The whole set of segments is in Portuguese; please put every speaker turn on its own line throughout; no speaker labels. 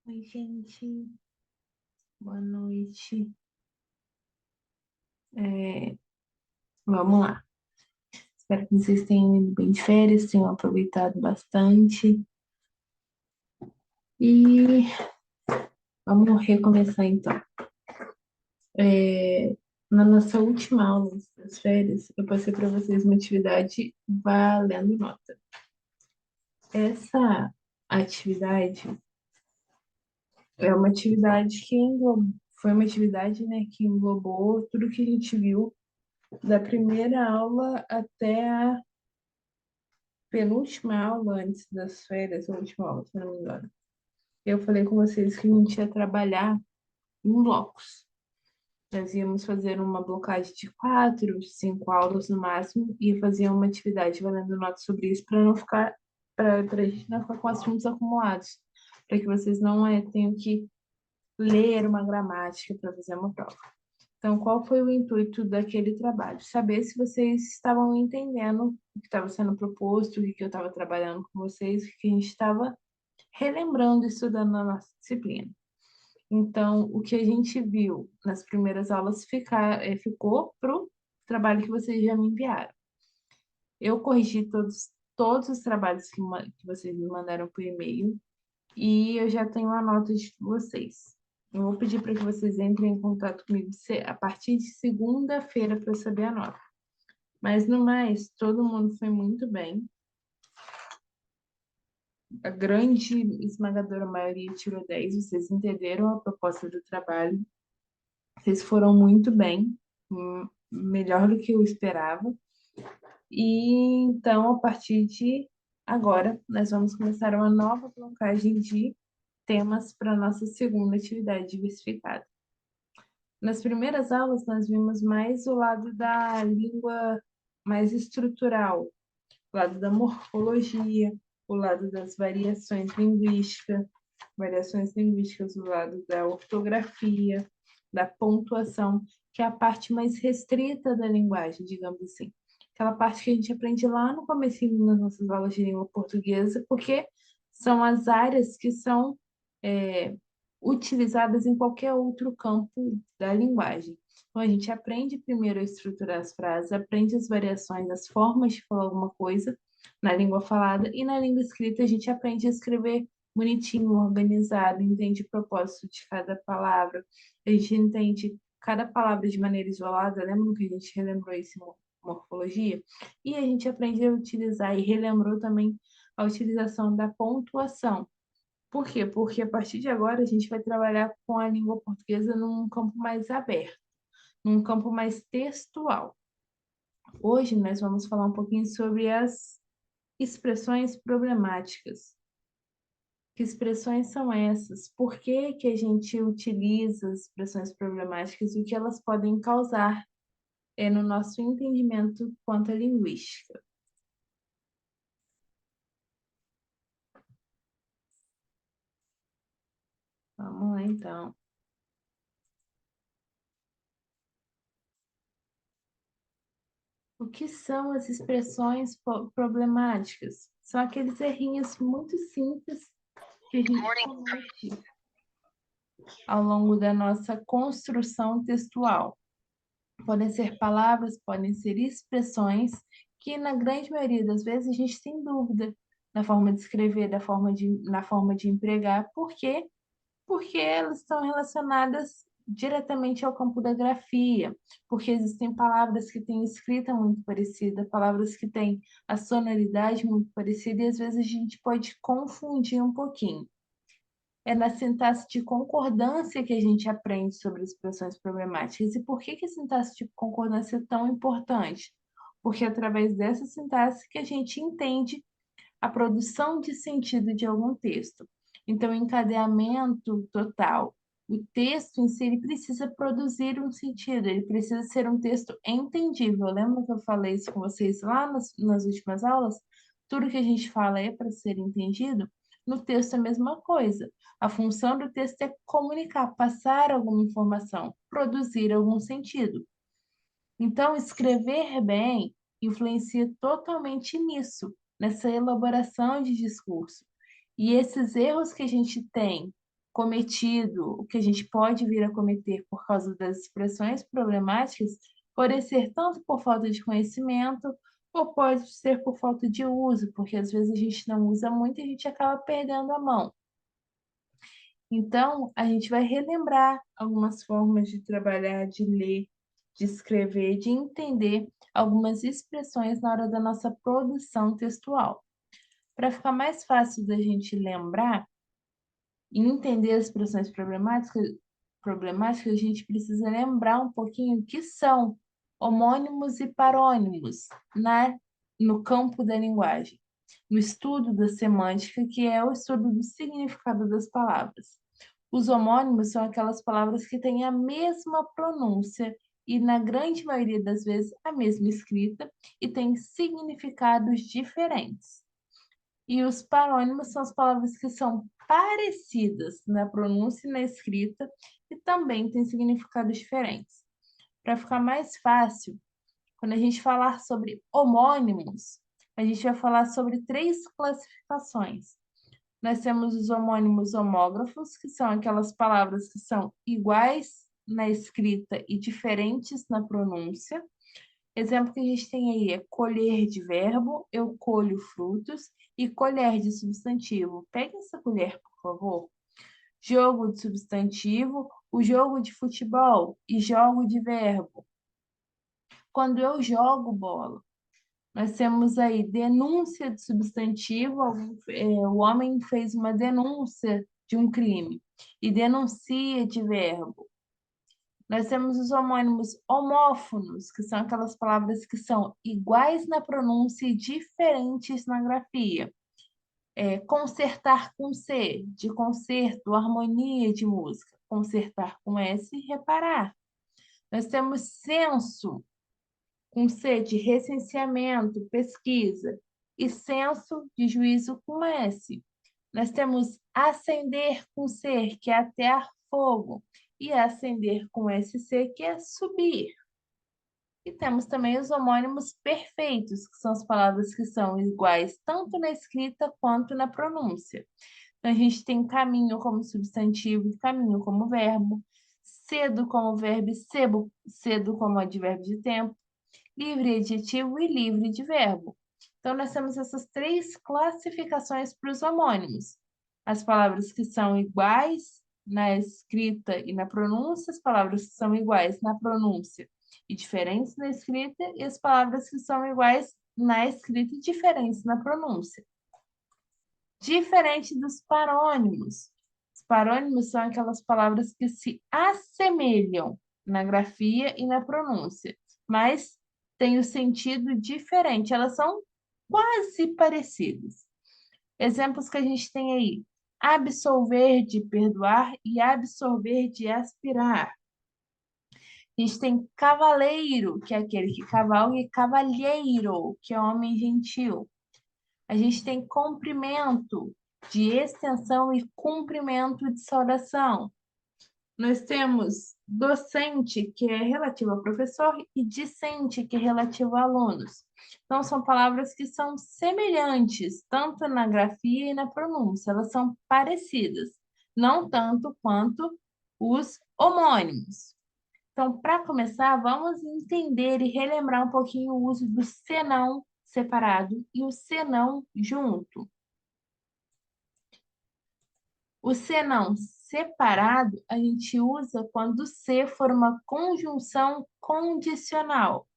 Oi, gente. Boa noite. É, vamos lá. Espero que vocês tenham ido bem de férias, tenham aproveitado bastante. E vamos recomeçar então. É, na nossa última aula das férias, eu passei para vocês uma atividade valendo nota. Essa atividade é uma atividade foi uma atividade, né, que englobou tudo que a gente viu da primeira aula até a penúltima aula antes das férias, a última aula, se não me engano. Eu falei com vocês que a gente ia trabalhar em blocos. Nós íamos fazer uma blocagem de 4, 5 aulas no máximo e fazer uma atividade valendo notas sobre isso para não ficar, para a gente não ficar com assuntos acumulados, para que vocês não tenham que ler uma gramática para fazer uma prova. Então, qual foi o intuito daquele trabalho? Saber se vocês estavam entendendo o que estava sendo proposto, o que eu estava trabalhando com vocês, o que a gente estava relembrando, estudando na nossa disciplina. Então, o que a gente viu nas primeiras aulas ficou para o trabalho que vocês já me enviaram. Eu corrigi todos os trabalhos que vocês me mandaram por e-mail e eu já tenho a nota de vocês. Eu vou pedir para que vocês entrem em contato comigo a partir de segunda-feira para eu saber a nota. Mas no mais, todo mundo foi muito bem. A grande esmagadora maioria tirou 10. Vocês entenderam a proposta do trabalho. Vocês foram muito bem, melhor do que eu esperava. E então, a partir de agora, nós vamos começar uma nova blocagem de temas para a nossa segunda atividade diversificada. Nas primeiras aulas, nós vimos mais o lado da língua mais estrutural, o lado da morfologia, o lado das variações linguísticas, o lado da ortografia, da pontuação, que é a parte mais restrita da linguagem, digamos assim. Aquela parte que a gente aprende lá no comecinho nas nossas aulas de língua portuguesa, porque são as áreas que são é, utilizadas em qualquer outro campo da linguagem. Então, a gente aprende primeiro a estruturar as frases, aprende as variações, as formas de falar alguma coisa na língua falada, e na língua escrita a gente aprende a escrever bonitinho, organizado, entende o propósito de cada palavra, a gente entende cada palavra de maneira isolada, lembra que a gente relembrou isso em morfologia? E a gente aprende a utilizar e relembrou também a utilização da pontuação. Por quê? Porque a partir de agora a gente vai trabalhar com a língua portuguesa num campo mais aberto, num campo mais textual. Hoje nós vamos falar um pouquinho sobre as expressões problemáticas. Que expressões são essas? Por que que a gente utiliza as expressões problemáticas e o que elas podem causar no nosso entendimento quanto à linguística? Vamos lá, então. O que são as expressões problemáticas? São aqueles errinhos muito simples que a gente comete ao longo da nossa construção textual. Podem ser palavras, podem ser expressões que, na grande maioria das vezes, a gente tem dúvida na forma de escrever, na forma de empregar. Por quê? Porque elas estão relacionadas diretamente ao campo da grafia, porque existem palavras que têm escrita muito parecida, palavras que têm a sonoridade muito parecida, e às vezes a gente pode confundir um pouquinho. É na sintaxe de concordância que a gente aprende sobre expressões problemáticas. E por que que a sintaxe de concordância é tão importante? Porque é através dessa sintaxe que a gente entende a produção de sentido de algum texto. Então, encadeamento total. O texto em si ele precisa produzir um sentido, ele precisa ser um texto entendível. Lembra que eu falei isso com vocês lá nas últimas aulas? Tudo que a gente fala é para ser entendido. No texto é a mesma coisa. A função do texto é comunicar, passar alguma informação, produzir algum sentido. Então, escrever bem influencia totalmente nisso, nessa elaboração de discurso. E esses erros que a gente tem cometido, o que a gente pode vir a cometer por causa das expressões problemáticas, pode ser tanto por falta de conhecimento, ou pode ser por falta de uso, porque às vezes a gente não usa muito e a gente acaba perdendo a mão. Então, a gente vai relembrar algumas formas de trabalhar, de ler, de escrever, de entender algumas expressões na hora da nossa produção textual. Para ficar mais fácil da gente lembrar e entender as expressões problemáticas, a gente precisa lembrar um pouquinho o que são homônimos e parônimos no campo da linguagem, no estudo da semântica, que é o estudo do significado das palavras. Os homônimos são aquelas palavras que têm a mesma pronúncia e, na grande maioria das vezes, a mesma escrita e têm significados diferentes. E os parônimos são as palavras que são parecidas na pronúncia e na escrita e também têm significados diferentes. Para ficar mais fácil, quando a gente falar sobre homônimos, a gente vai falar sobre 3 classificações. Nós temos os homônimos homógrafos, que são aquelas palavras que são iguais na escrita e diferentes na pronúncia. Exemplo que a gente tem aí é colher de verbo, eu colho frutos, e colher de substantivo. Pega essa colher, por favor. Jogo de substantivo, o jogo de futebol e jogo de verbo. Quando eu jogo bola, nós temos aí denúncia de substantivo, o homem fez uma denúncia de um crime, e denuncia de verbo. Nós temos os homônimos homófonos, que são aquelas palavras que são iguais na pronúncia e diferentes na grafia. Concertar com C, de concerto, harmonia de música. Concertar com S, reparar. Nós temos censo, com C, de recenseamento, pesquisa. E censo, de juízo, com S. Nós temos acender com C, que é atear fogo. E acender com SC, que é subir. E temos também os homônimos perfeitos, que são as palavras que são iguais tanto na escrita quanto na pronúncia. Então, a gente tem caminho como substantivo e caminho como verbo, cedo como verbo e cedo como advérbio de tempo, livre adjetivo e livre de verbo. Então, nós temos essas 3 classificações para os homônimos. As palavras que são iguais na escrita e na pronúncia, as palavras que são iguais na pronúncia e diferentes na escrita, e as palavras que são iguais na escrita e diferentes na pronúncia. Diferente dos parônimos. Os parônimos são aquelas palavras que se assemelham na grafia e na pronúncia, mas têm o sentido diferente, elas são quase parecidas. Exemplos que a gente tem aí: absolver de perdoar e absorver de aspirar. A gente tem cavaleiro, que é aquele que cavalga, e cavalheiro, que é homem gentil. A gente tem comprimento de extensão e cumprimento de saudação. Nós temos docente, que é relativo ao professor, e discente, que é relativo a alunos. Então, são palavras que são semelhantes, tanto na grafia e na pronúncia, elas são parecidas, não tanto quanto os homônimos. Então, para começar, vamos entender e relembrar um pouquinho o uso do senão separado e o senão junto. O senão separado a gente usa quando o se for uma conjunção condicional,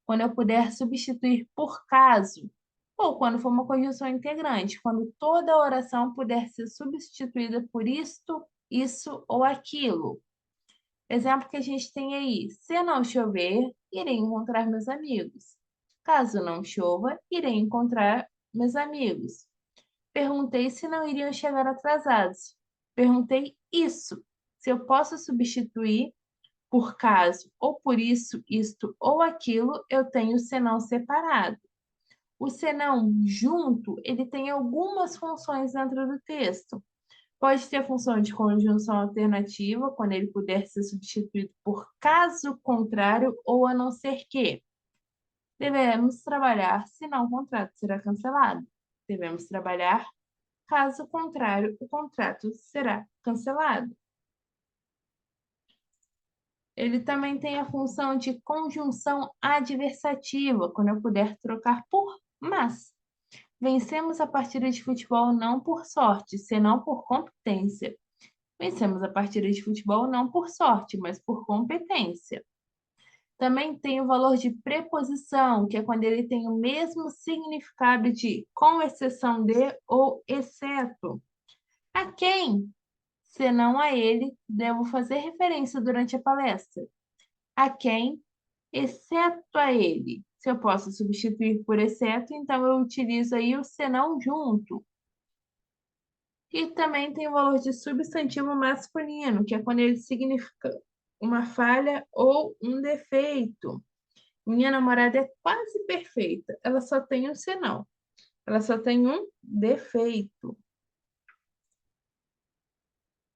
quando eu puder substituir por caso, ou quando for uma conjunção integrante, quando toda oração puder ser substituída por isto, isso ou aquilo. Exemplo que a gente tem aí: se não chover, irei encontrar meus amigos. Caso não chova, irei encontrar meus amigos. Perguntei se não iriam chegar atrasados. Perguntei isso. Se eu posso substituir por caso ou por isso, isto ou aquilo, eu tenho o senão separado. O senão junto, ele tem algumas funções dentro do texto. Pode ter a função de conjunção alternativa, quando ele puder ser substituído por caso contrário ou a não ser que. Devemos trabalhar, senão o contrato será cancelado. Devemos trabalhar Caso contrário, o contrato será cancelado. Ele também tem a função de conjunção adversativa, quando eu puder trocar por mas. Vencemos a partida de futebol não por sorte, senão por competência. Vencemos a partida de futebol não por sorte, mas por competência. Também tem o valor de preposição, que é quando ele tem o mesmo significado de com exceção de ou exceto. A quem, senão a ele, devo fazer referência durante a palestra? A quem, exceto a ele. Se eu posso substituir por exceto, então eu utilizo aí o senão junto. E também tem o valor de substantivo masculino, que é quando ele significa uma falha ou um defeito. Minha namorada é quase perfeita. Ela só tem um senão. Ela só tem um defeito.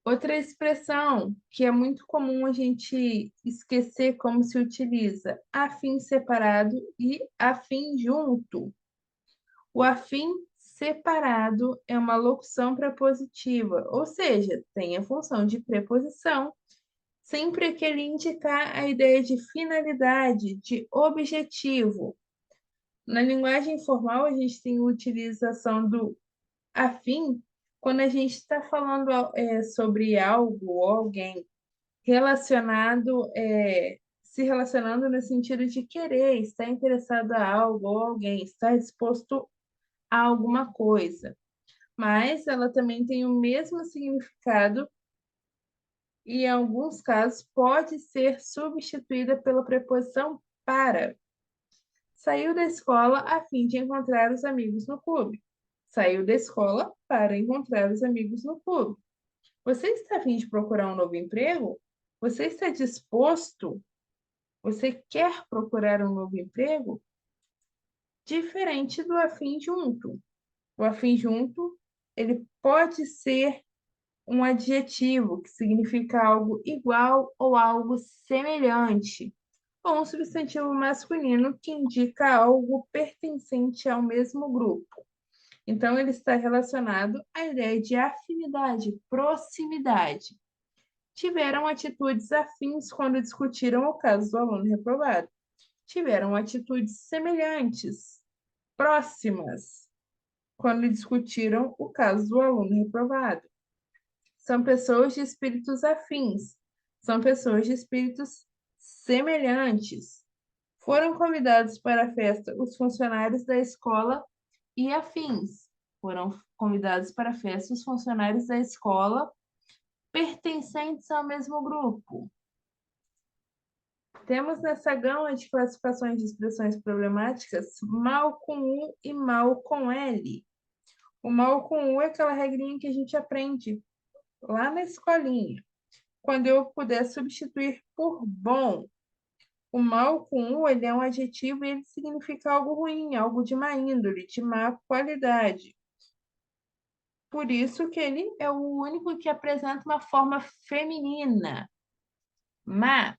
Outra expressão que é muito comum a gente esquecer como se utiliza: afim separado e afim junto. O afim separado é uma locução prepositiva, ou seja, tem a função de preposição sempre que ele indicar a ideia de finalidade, de objetivo. Na linguagem formal, a gente tem a utilização do afim quando a gente está falando sobre algo ou alguém relacionado, se relacionando no sentido de querer, estar interessado a algo ou alguém, estar disposto a alguma coisa. Mas ela também tem o mesmo significado e, em alguns casos, pode ser substituída pela preposição para. Saiu da escola a fim de encontrar os amigos no clube. Saiu da escola para encontrar os amigos no clube. Você está a fim de procurar um novo emprego? Você está disposto? Você quer procurar um novo emprego? Diferente do afim junto. O afim junto, ele pode ser um adjetivo que significa algo igual ou algo semelhante, ou um substantivo masculino que indica algo pertencente ao mesmo grupo. Então, ele está relacionado à ideia de afinidade, proximidade. Tiveram atitudes afins quando discutiram o caso do aluno reprovado. Tiveram atitudes semelhantes, próximas, quando discutiram o caso do aluno reprovado. São pessoas de espíritos afins, são pessoas de espíritos semelhantes. Foram convidados para a festa os funcionários da escola e afins. Foram convidados para a festa os funcionários da escola pertencentes ao mesmo grupo. Temos nessa gama de classificações de expressões problemáticas mal com U e mal com L. O mal com U é aquela regrinha que a gente aprende lá na escolinha. Quando eu puder substituir por bom. O mal com U, ele é um adjetivo e ele significa algo ruim, algo de má índole, de má qualidade. Por isso que ele é o único que apresenta uma forma feminina. Má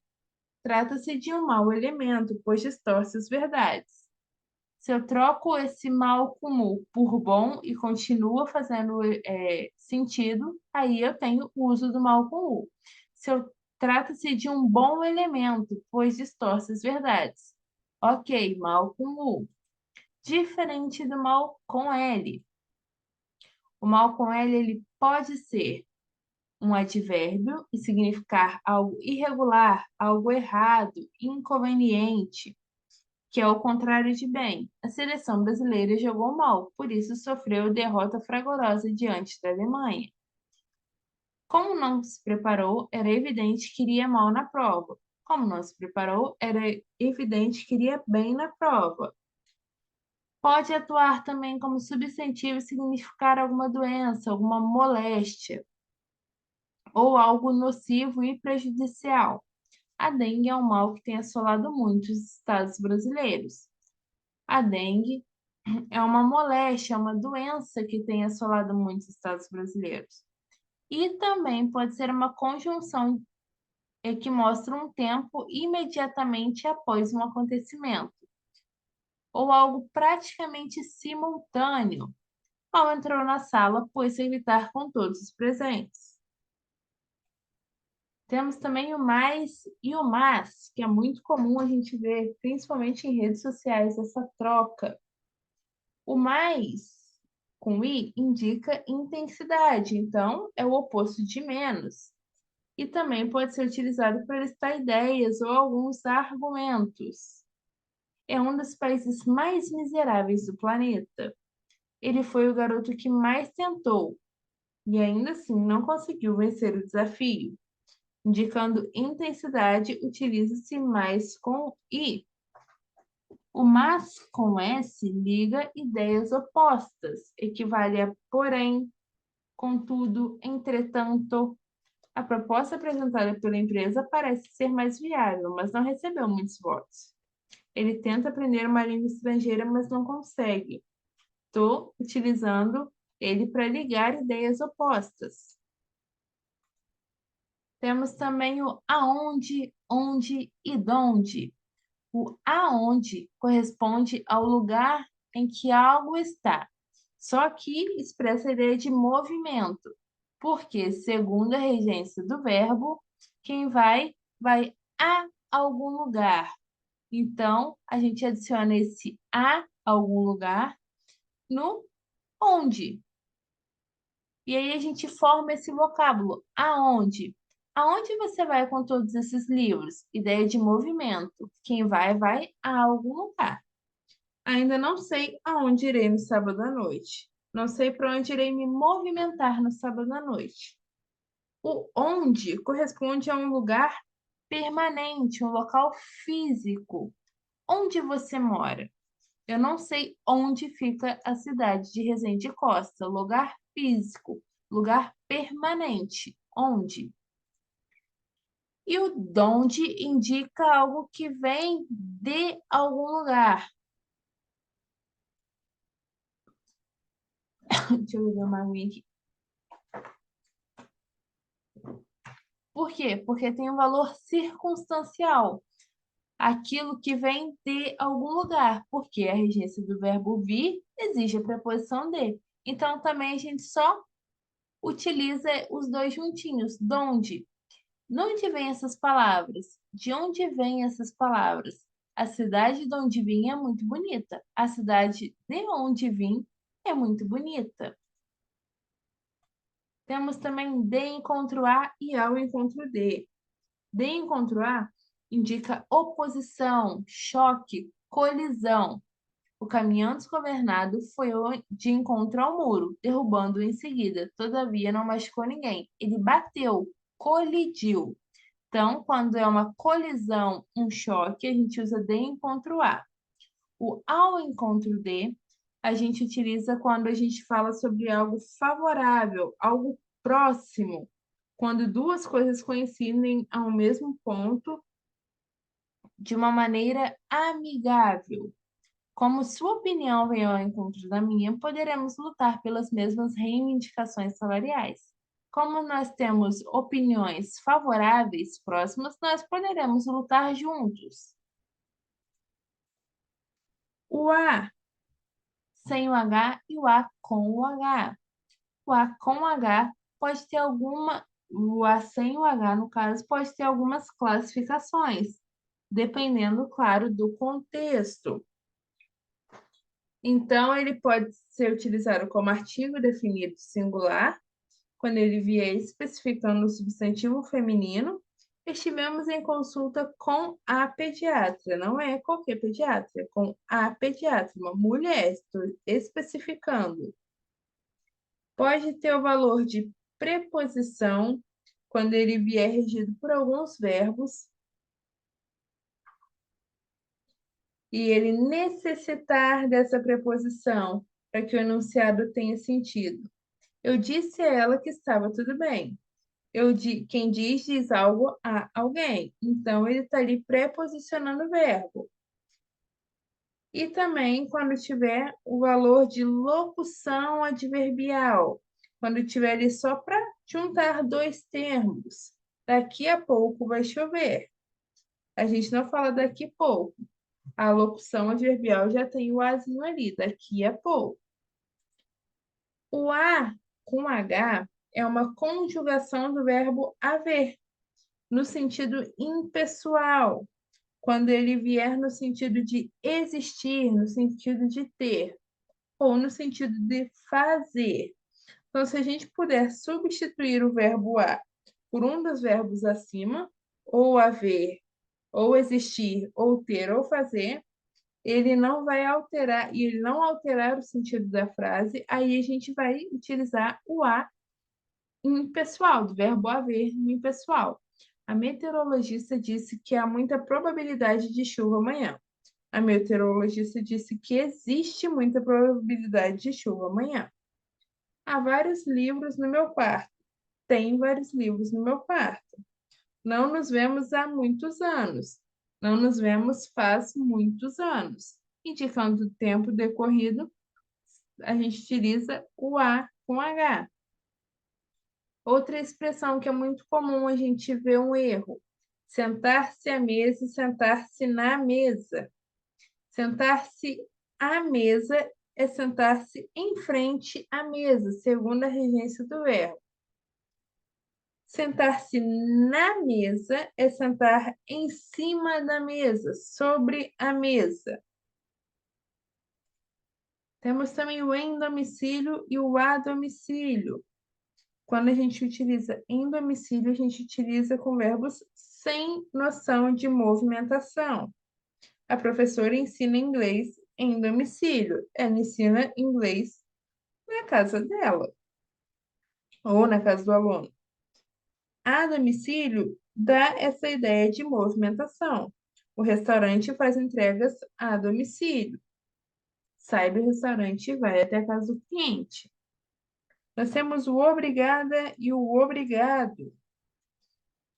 trata-se de um mau elemento, pois distorce as verdades. Se eu troco esse mal com U por bom e continua fazendo sentido, aí eu tenho o uso do mal com U. Se eu trata-se de um bom elemento, pois distorce as verdades. Ok, mal com U. Diferente do mal com L. O mal com L ele pode ser um advérbio e significar algo irregular, algo errado, inconveniente, que é o contrário de bem. A seleção brasileira jogou mal, por isso sofreu derrota fragorosa diante da Alemanha. Como não se preparou, era evidente que iria mal na prova. Como não se preparou, era evidente que iria bem na prova. Pode atuar também como substantivo e significar alguma doença, alguma moléstia, ou algo nocivo e prejudicial. A dengue é um mal que tem assolado muitos estados brasileiros. A dengue é uma moléstia, é uma doença que tem assolado muitos estados brasileiros. E também pode ser uma conjunção que mostra um tempo imediatamente após um acontecimento, ou algo praticamente simultâneo. Ao entrou na sala, pôs-se a gritar com todos os presentes. Temos também o mais e o mas, que é muito comum a gente ver, principalmente em redes sociais, essa troca. O mais, com i, indica intensidade, então é o oposto de menos. E também pode ser utilizado para listar ideias ou alguns argumentos. É um dos países mais miseráveis do planeta. Ele foi o garoto que mais tentou e ainda assim não conseguiu vencer o desafio. Indicando intensidade, utiliza-se mais com i. O mas com s liga ideias opostas, equivale a porém, contudo, entretanto. A proposta apresentada pela empresa parece ser mais viável, mas não recebeu muitos votos. Ele tenta aprender uma língua estrangeira, mas não consegue. Estou utilizando ele para ligar ideias opostas. Temos também o aonde, onde e donde. O aonde corresponde ao lugar em que algo está, só que expressa a ideia de movimento, porque, segundo a regência do verbo, quem vai, vai a algum lugar. Então, a gente adiciona esse a algum lugar no onde. E aí a gente forma esse vocábulo, aonde. Aonde você vai com todos esses livros? Ideia de movimento. Quem vai, vai a algum lugar. Ainda não sei aonde irei no sábado à noite. Não sei para onde irei me movimentar no sábado à noite. O onde corresponde a um lugar permanente, um local físico. Onde você mora? Eu não sei onde fica a cidade de Resende Costa. Lugar físico, lugar permanente. Onde? E o donde indica algo que vem de algum lugar. Deixa eu ver uma aguinha aqui. Por quê? Porque tem um valor circunstancial. Aquilo que vem de algum lugar, porque a regência do verbo vir exige a preposição de. Então, também a gente só utiliza os dois juntinhos. Donde? De onde vêm essas palavras? De onde vêm essas palavras? A cidade de onde vim é muito bonita. A cidade de onde vim é muito bonita. Temos também de encontro a e ao encontro de. De encontro a indica oposição, choque, colisão. O caminhão desgovernado foi de encontro ao muro, derrubando-o em seguida. Todavia, não machucou ninguém. Ele bateu, colidiu. Então, quando é uma colisão, um choque, a gente usa de encontro a. O ao encontro de, a gente utiliza quando a gente fala sobre algo favorável, algo próximo, quando duas coisas coincidem ao mesmo ponto de uma maneira amigável. Como sua opinião vem ao encontro da minha, poderemos lutar pelas mesmas reivindicações salariais. Como nós temos opiniões favoráveis próximas, nós poderemos lutar juntos. O A sem o H e o A com o H. O A com H pode ter alguma, o A sem o H, no caso, pode ter algumas classificações, dependendo, claro, do contexto. Então, ele pode ser utilizado como artigo definido singular, quando ele vier especificando o substantivo feminino. Estivemos em consulta com a pediatra, não é qualquer pediatra, é com a pediatra, uma mulher, estou especificando. Pode ter o valor de preposição quando ele vier regido por alguns verbos e ele necessitar dessa preposição para que o enunciado tenha sentido. Eu disse a ela que estava tudo bem. Quem diz algo a alguém. Então, ele está ali preposicionando o verbo. E também quando tiver o valor de locução adverbial, quando tiver ali só para juntar dois termos. Daqui a pouco vai chover. A gente não fala daqui a pouco. A locução adverbial já tem o azinho ali, daqui a pouco. O a com H é uma conjugação do verbo haver, no sentido impessoal, quando ele vier no sentido de existir, no sentido de ter, ou no sentido de fazer. Então, se a gente puder substituir o verbo a por um dos verbos acima, ou haver, ou existir, ou ter, ou fazer, ele não vai alterar, e ele não alterar o sentido da frase, aí a gente vai utilizar o a impessoal, do verbo haver no impessoal. A meteorologista disse que há muita probabilidade de chuva amanhã. A meteorologista disse que existe muita probabilidade de chuva amanhã. Há vários livros no meu quarto. Tem vários livros no meu quarto. Não nos vemos há muitos anos. Não nos vemos faz muitos anos. Indicando o tempo decorrido, a gente utiliza o a com H. Outra expressão que é muito comum a gente ver um erro: sentar-se à mesa e sentar-se na mesa. Sentar-se à mesa é sentar-se em frente à mesa, segundo a regência do verbo. Sentar-se na mesa é sentar em cima da mesa, sobre a mesa. Temos também o em domicílio e o a domicílio. Quando a gente utiliza em domicílio, a gente utiliza com verbos sem noção de movimentação. A professora ensina inglês em domicílio. Ela ensina inglês na casa dela ou na casa do aluno. A domicílio dá essa ideia de movimentação. O restaurante faz entregas a domicílio. Sai do restaurante e vai até a casa do cliente. Nós temos o obrigada e o obrigado.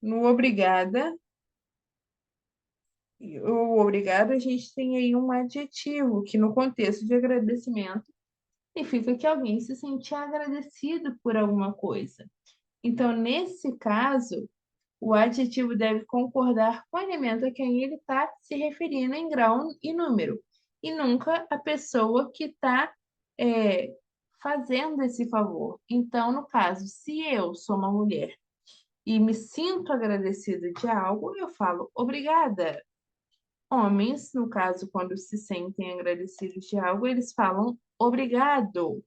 No obrigada, o obrigado, a gente tem aí um adjetivo que, no contexto de agradecimento, significa que alguém se sente agradecido por alguma coisa. Então, nesse caso, o adjetivo deve concordar com o elemento a quem ele está se referindo em grau e número, e nunca a pessoa que está fazendo esse favor. Então, no caso, se eu sou uma mulher e me sinto agradecida de algo, eu falo obrigada. Homens, no caso, quando se sentem agradecidos de algo, eles falam obrigado.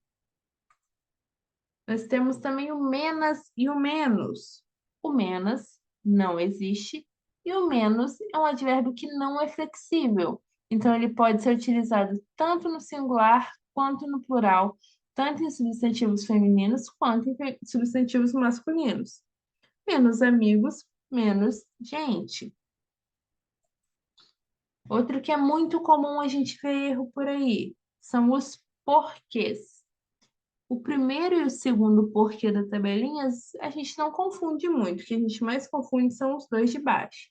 Nós temos também o menos e o menos. O menos não existe e o menos é um advérbio que não é flexível. Então, ele pode ser utilizado tanto no singular quanto no plural, tanto em substantivos femininos quanto em substantivos masculinos. Menos amigos, menos gente. Outro que é muito comum a gente ver erro por aí são os porquês. O primeiro e o segundo porquê da tabelinha a gente não confunde muito, o que a gente mais confunde são os dois de baixo.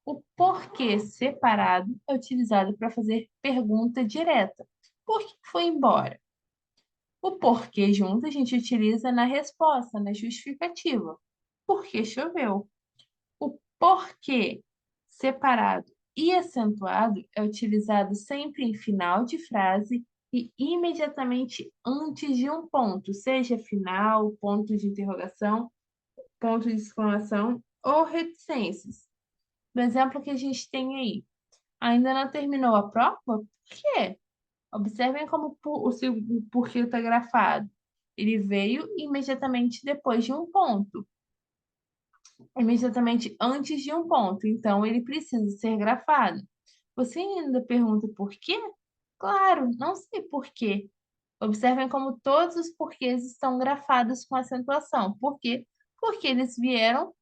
O porquê separado é utilizado para fazer pergunta direta. Por que foi embora? O porquê junto a gente utiliza na resposta, na justificativa. Por que choveu? O porquê separado e acentuado é utilizado sempre em final de frase e imediatamente antes de um ponto, seja final, ponto de interrogação, ponto de exclamação ou reticências. No exemplo que a gente tem aí, ainda não terminou a prova? Por quê? Observem como o porquê está grafado. Ele veio imediatamente depois de um ponto, imediatamente antes de um ponto, então ele precisa ser grafado. Você ainda pergunta por quê? Claro, não sei por quê. Observem como todos os porquês estão grafados com acentuação. Por quê? Porque eles vieram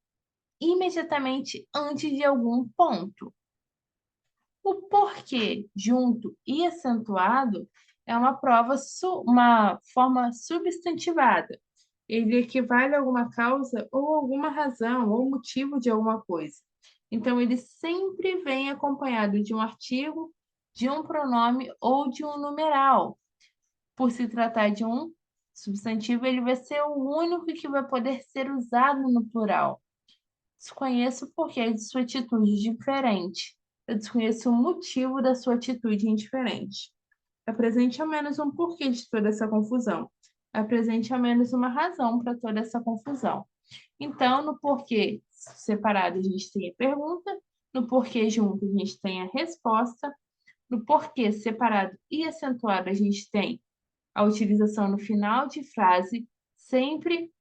imediatamente antes de algum ponto. O porquê junto e acentuado é uma forma substantivada. Ele equivale a alguma causa ou alguma razão ou motivo de alguma coisa. Então, ele sempre vem acompanhado de um artigo, de um pronome ou de um numeral. Por se tratar de um substantivo, ele vai ser o único que vai poder ser usado no plural. Desconheço o porquê de sua atitude diferente. Eu desconheço o motivo da sua atitude indiferente. Apresente ao menos um porquê de toda essa confusão. apresente ao menos uma razão para toda essa confusão. Então, no porquê separado, a gente tem a pergunta, no porquê junto, a gente tem a resposta, no porquê separado e acentuado, a gente tem a utilização no final de frase, sempre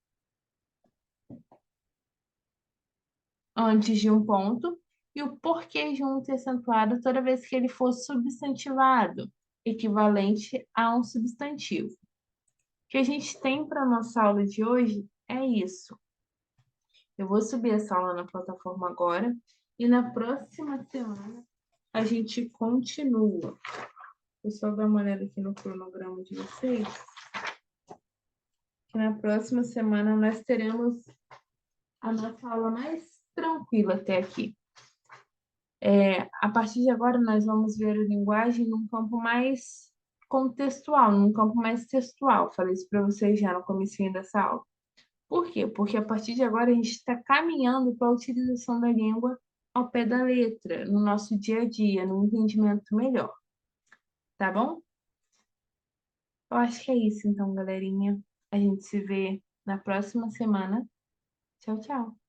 antes de um ponto, e o porquê junto e acentuado toda vez que ele for substantivado, equivalente a um substantivo. O que a gente tem para a nossa aula de hoje é isso. Eu vou subir essa aula na plataforma agora, e na próxima semana a gente continua. Vou só dar uma olhada aqui no cronograma de vocês. Que na próxima semana nós teremos a nossa aula mais tranquila até aqui. A partir de agora, nós vamos ver a linguagem num campo mais contextual, num campo mais textual. Falei isso para vocês já no comecinho dessa aula. Por quê? Porque a partir de agora a gente está caminhando para a utilização da língua ao pé da letra, no nosso dia a dia, num entendimento melhor. Tá bom? Eu acho que é isso então, galerinha. A gente se vê na próxima semana. Tchau, tchau.